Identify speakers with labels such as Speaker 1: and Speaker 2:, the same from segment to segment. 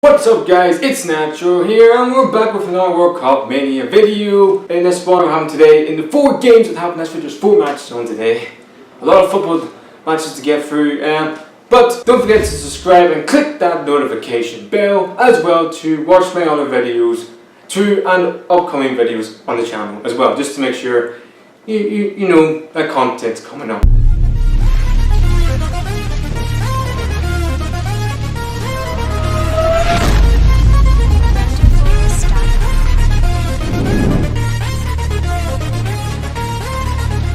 Speaker 1: What's up guys, it's Nacho here and we're back with another World Cup Mania video. In this spot we're having today, in the 4 games that happened, actually there's 4 matches on today. A lot of football matches to get through, but don't forget to subscribe and click that notification bell as well to watch my other videos and upcoming videos on the channel as well, just to make sure you know that content's coming up.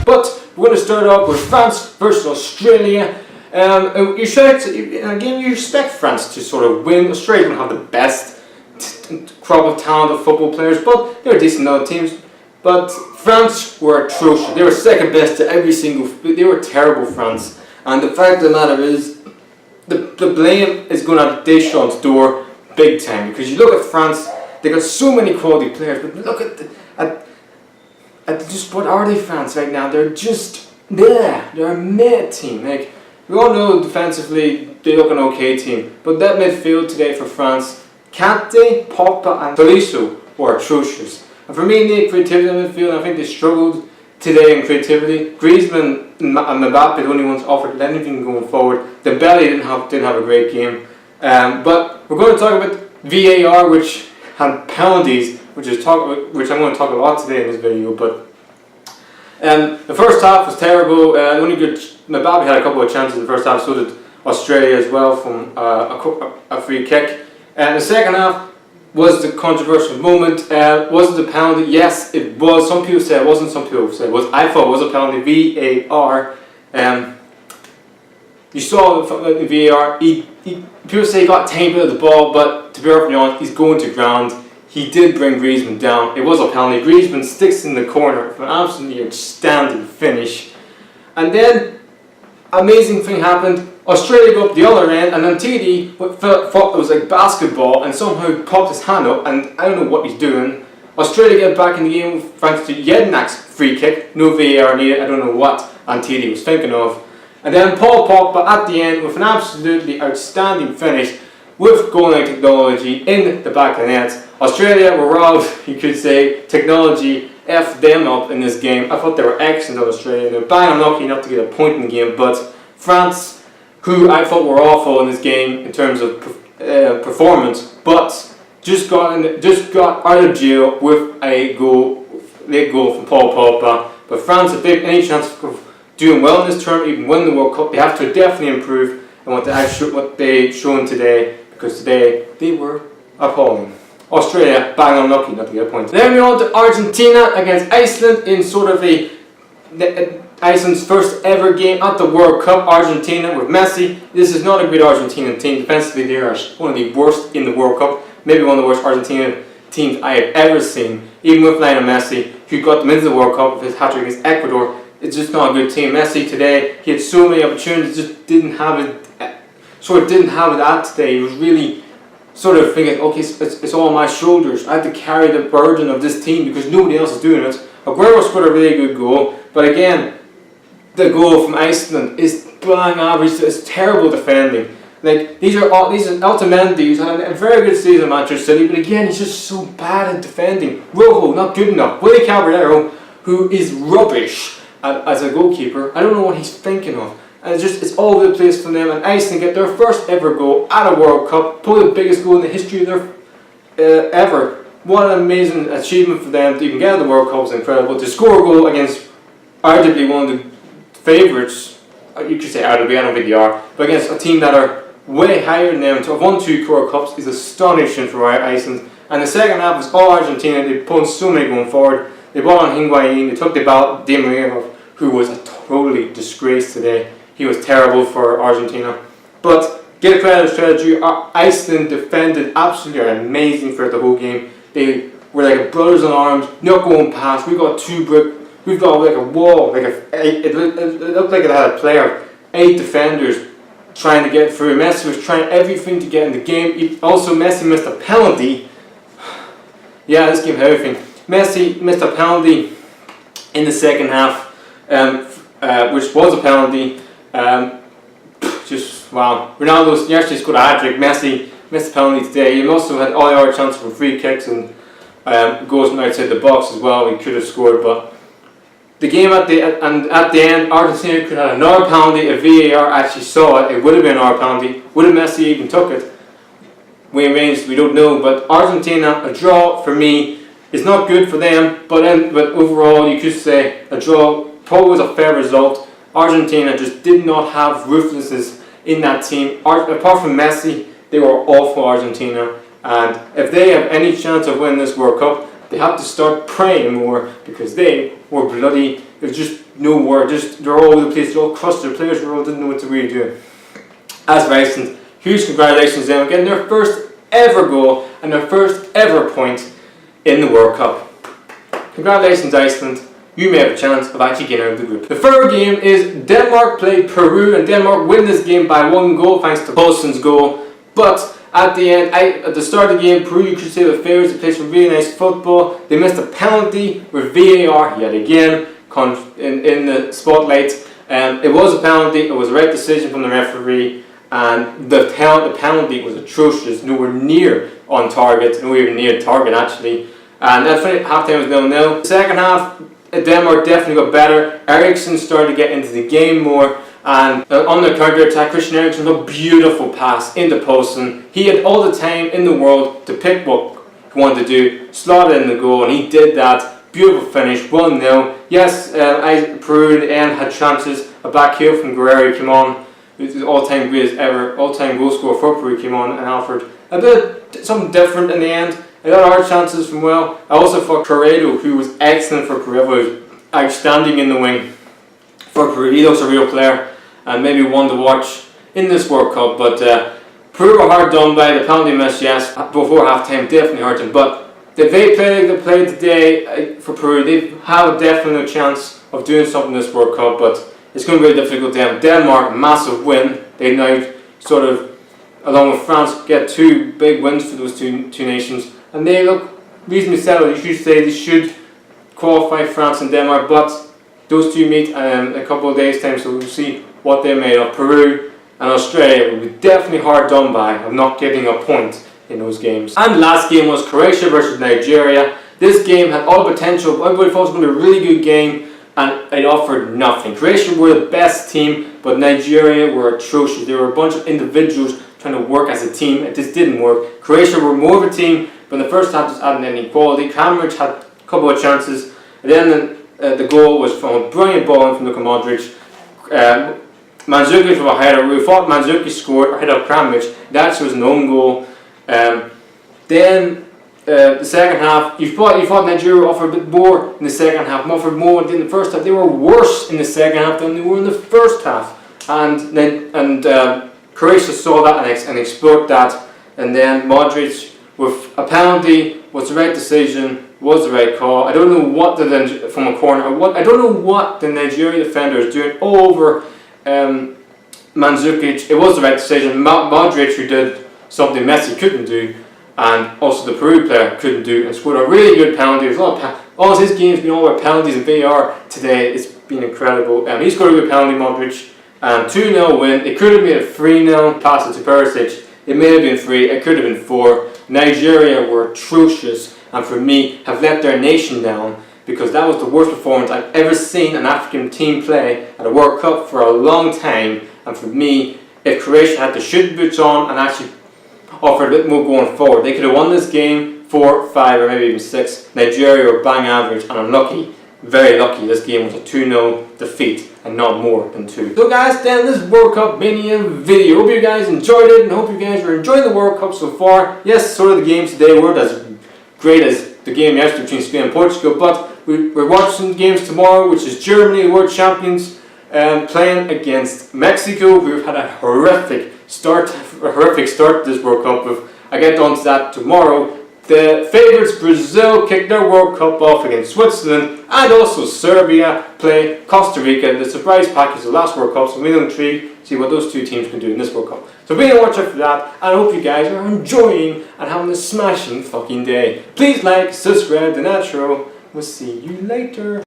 Speaker 1: But we're going to start off with France versus Australia. You expect France to sort of win. Australia don't have the best crop of talented football players, but they're decent other teams. But France were atrocious. They were second best to every single. They were terrible, France. And the fact of the matter is, the blame is going at Deschamps' door big time, because you look at France. They got so many quality players, but look at just what are they, France right now? They're just there. They're a mid team. Like, we all know defensively they look an okay team, but that midfield today for France, Kante, Pogba and Tolisso were atrocious. And for me, the creativity in the midfield, I think they struggled today in creativity. Griezmann and Mbappe, the only ones offered anything going forward. Dembele didn't have a great game. But we're going to talk about VAR, which had penalties, which I'm going to talk a lot today in this video. But the first half was terrible. Mbappe had a couple of chances in the first half, so did Australia as well from a free kick. And the second half was the controversial moment. Was it a penalty? Yes, it was. Some people say it wasn't. Some people say it was. I thought it was a penalty. VAR. You saw the VAR. People say he got tamed out of the ball, but to be perfectly honest, he's going to ground. He did bring Griezmann down. It was a penalty. Griezmann sticks in the corner for an absolutely outstanding finish. And then, amazing thing happened. Australia go up the other end, and then TD thought it was like basketball and somehow popped his hand up, and I don't know what he's doing. Australia get back in the game thanks to Jednak's free kick. No VAR needed. I don't know what TD was thinking of. And then Paul Pogba at the end with an absolutely outstanding finish with goal line technology in the back of the net. Australia were robbed, you could say. Technology effed them up in this game. I thought they were excellent on Australia. They were bang unlucky enough to get a point in the game, but France, who I thought were awful in this game in terms of performance, but just got out of jail with a late goal from Paul Pogba. But France, if they have any chance of doing well in this tournament, even win the World Cup, they have to definitely improve on what they shown today, because today they were appalling. Australia, bang unlucky not to get a point. Then we on to Argentina against Iceland in sort of Iceland's first ever game at the World Cup. Argentina with Messi. This is not a great Argentinian team. Defensively, they are one of the worst in the World Cup. Maybe one of the worst Argentinian teams I have ever seen. Even with Lionel Messi, who got them into the World Cup with his hat-trick against Ecuador. It's just not a good team. Messi today, he had so many opportunities, just didn't have it. Didn't have it at today. He was really sort of thinking, okay, it's all on my shoulders. I have to carry the burden of this team because nobody else is doing it. Aguero scored a really good goal, but again, the goal from Iceland is bang average. It's terrible defending. Like these are Otamendi, who's had a very good season at Manchester City, but again, he's just so bad at defending. Rojo, not good enough. Willie Caballero, who is rubbish as a goalkeeper. I don't know what he's thinking of. And it's all over the place for them. And Iceland get their first ever goal at a World Cup, probably the biggest goal in the history of their ever. What an amazing achievement for them to even get to the World Cup. Is incredible. To score a goal against arguably one of the favourites, you could say arguably, I don't think they are, but against a team that are way higher than them, to have won 2 World Cups is astonishing for Iceland. And the second half was all Argentina. They pulled so many going forward. They brought on Higuain. They took the ball, Di Maria, who was a totally disgrace today. He was terrible for Argentina. But get credit to strategy. Iceland defended absolutely amazing for the whole game. They were like brothers in arms, not going past. We got we've got like a wall. It looked like it had a player, 8 defenders trying to get through. Messi was trying everything to get in the game. Also, Messi missed a penalty. Yeah, this game had everything. Messi missed a penalty in the second half, which was a penalty. Just wow. Ronaldo actually scored a hat-trick. Messi missed a penalty today. He also had all the other chances for free kicks and goals from outside the box as well. He could have scored, but the game at the end, Argentina could have had another penalty. If VAR actually saw it, it would have been our penalty. Would have Messi even took it? We don't know. But Argentina, a draw for me is not good for them. But overall, you could say a draw probably was a fair result. Argentina just did not have ruthlessness in that team. Apart from Messi, they were awful, Argentina. And if they have any chance of winning this World Cup, they have to start praying more, because they were bloody. There's just no word. They're all over the place. They're all crushed. Their players didn't know what to really do. As for Iceland, huge congratulations to them getting their first ever goal and their first ever point in the World Cup. Congratulations, Iceland. You may have a chance of actually getting out of the group. The third game is Denmark played Peru, and Denmark win this game by 1 goal thanks to Poulsen's goal. But at the end, at the start of the game, Peru, you could say, were favourites. They played some really nice football. They missed a penalty with VAR yet again in the spotlight. It was a penalty. It was the right decision from the referee, and the penalty was atrocious. Nowhere near on target. Nowhere even near target actually. And at half-time was 0-0. The second half, Denmark definitely got better. Eriksson started to get into the game more, and on the counter-attack, Christian Eriksen got a beautiful pass into Poulsen. He had all the time in the world to pick what he wanted to do, slot it in the goal, and he did that. Beautiful finish, 1-0. Yes, Peru in the end had chances. A back heel from Guerrero came on, who's the all-time greatest ever, all-time goal scorer for Peru came on and offered a bit something different in the end. I got our chances from well. I also thought Croatia, who was excellent for Peru, was outstanding in the wing for Peru. He looks a real player and maybe one to watch in this World Cup. But Peru were hard done by. The penalty miss, yes, before half-time definitely hurt them. But if they play like they played today for Peru, they have definitely a chance of doing something in this World Cup. But it's going to be difficult to them. Denmark, massive win. They now sort of, along with France, get 2 big wins for those two nations. And they look reasonably settled. You should say they should qualify, France and Denmark, but those two meet in a couple of days' time, so we'll see what they're made of. Peru and Australia will be definitely hard done by of not getting a point in those games. And the last game was Croatia versus Nigeria. This game had all potential. Everybody thought it was going to be a really good game, and it offered nothing. Croatia were the best team, but Nigeria were atrocious. There were a bunch of individuals trying to work as a team. It just didn't work. Croatia were more of a team, but in the first half just adding any quality. Kramaric had a couple of chances. And then the goal was from a brilliant ball from Luka Modric. Mandzukic with a header. We thought Mandzukic scored ahead of Kramaric. That was an own goal. Then the second half, you thought Nigeria offered a bit more in the second half. Offered more than the first half. They were worse in the second half than they were in the first half. And Croatia saw that and exploited that. And then Modric, with a penalty, was the right decision, was the right call. I don't know what from a corner. I don't know what the Nigerian defender is doing over Mandzukic. It was the right decision. Modric, who did something Messi couldn't do, and also the Peru player couldn't do, and scored a really good penalty. There's all his games been all about penalties and VAR today. It's been incredible. He scored a good penalty, Modric. 2-0 win. It could have been a 3-0 pass it to Perisic. It may have been 3. It could have been 4. Nigeria were atrocious, and for me, have let their nation down, because that was the worst performance I've ever seen an African team play at a World Cup for a long time. And for me, if Croatia had the shoot boots on and actually offered a bit more going forward, they could have won this game 4, 5, or maybe even 6. Nigeria were bang average and unlucky, very lucky. This game was a 2-0 defeat and not more than 2. So guys, then this World Cup Mania video. Hope you guys enjoyed it, and hope you guys are enjoying the World Cup so far. Yes, sort of the games today weren't as great as the game yesterday between Spain and Portugal, but we're watching games tomorrow, which is Germany, the world champions, playing against Mexico, who've had a horrific start to this World Cup with. I get on to that tomorrow. The favourites Brazil kicked their World Cup off against Switzerland, and also Serbia play Costa Rica. The surprise package the last World Cup, so I'm really intrigued to see what those two teams can do in this World Cup. So be on the watch out for that, and I hope you guys are enjoying and having a smashing fucking day. Please like, subscribe, the natural. We'll see you later.